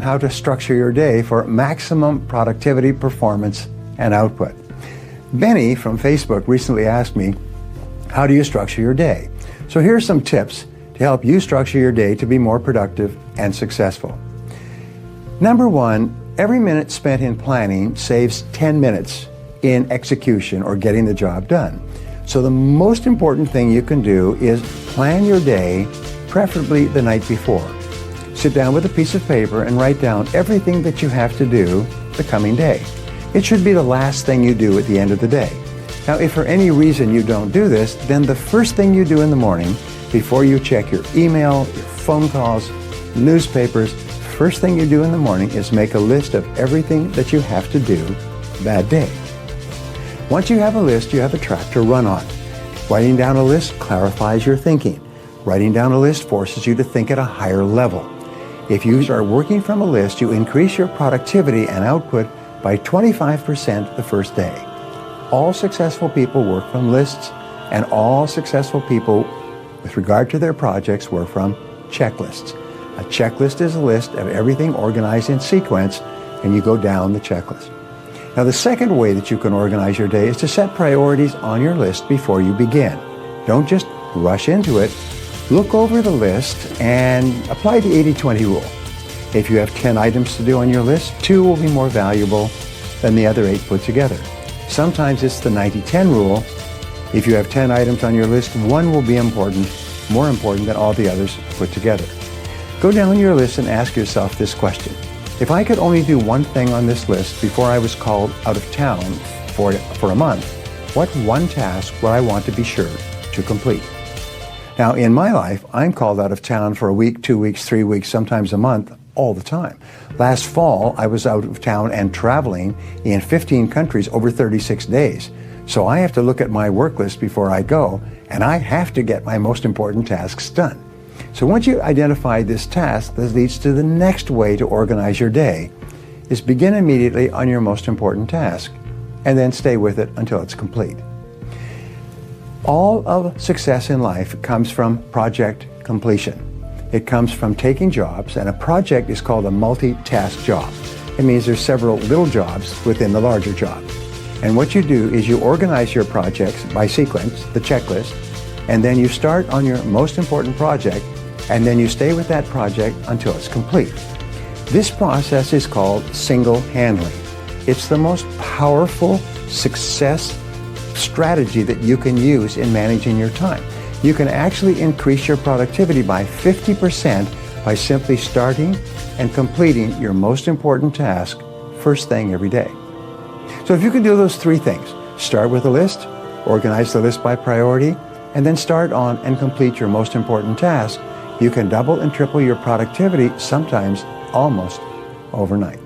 how to structure your day for maximum productivity, performance, and output. Benny from Facebook recently asked me, how do you structure your day? So here's some tips to help you structure your day to be more productive and successful. Number one, every minute spent in planning saves 10 minutes in execution or getting the job done. So the most important thing you can do is plan your day, preferably the night before. Sit down with a piece of paper and write down everything that you have to do the coming day. It should be the last thing you do at the end of the day. Now, if for any reason you don't do this, then the first thing you do in the morning, before you check your email, your phone calls, newspapers, first thing you do in the morning is make a list of everything that you have to do that day. Once you have a list, you have a track to run on. Writing down a list clarifies your thinking. Writing down a list forces you to think at a higher level. If you start working from a list, you increase your productivity and output by 25% the first day. All successful people work from lists, and all successful people, with regard to their projects, work from checklists. A checklist is a list of everything organized in sequence, and you go down the checklist. Now, the second way that you can organize your day is to set priorities on your list before you begin. Don't just rush into it. Look over the list and apply the 80-20 rule. If you have 10 items to do on your list, 2 will be more valuable than the other 8 put together. Sometimes it's the 90-10 rule. If you have 10 items on your list, 1 will be more important than all the others put together. Go down your list and ask yourself this question. If I could only do one thing on this list before I was called out of town for a month, what one task would I want to be sure to complete? Now, in my life, I'm called out of town for a week, 2 weeks, 3 weeks, sometimes a month, all the time. Last fall, I was out of town and traveling in 15 countries over 36 days. So I have to look at my work list before I go, and I have to get my most important tasks done. So once you identify this task, this leads to the next way to organize your day, is begin immediately on your most important task, and then stay with it until it's complete. All of success in life comes from project completion. It comes from taking jobs, and a project is called a multi-task job. It means there's several little jobs within the larger job. And what you do is you organize your projects by sequence, the checklist, and then you start on your most important project, and then you stay with that project until it's complete. This process is called single handling. It's the most powerful success strategy that you can use in managing your time. You can actually increase your productivity by 50% by simply starting and completing your most important task first thing every day. So if you can do those 3 things, start with a list, organize the list by priority, and then start on and complete your most important task, you can double and triple your productivity, sometimes almost overnight.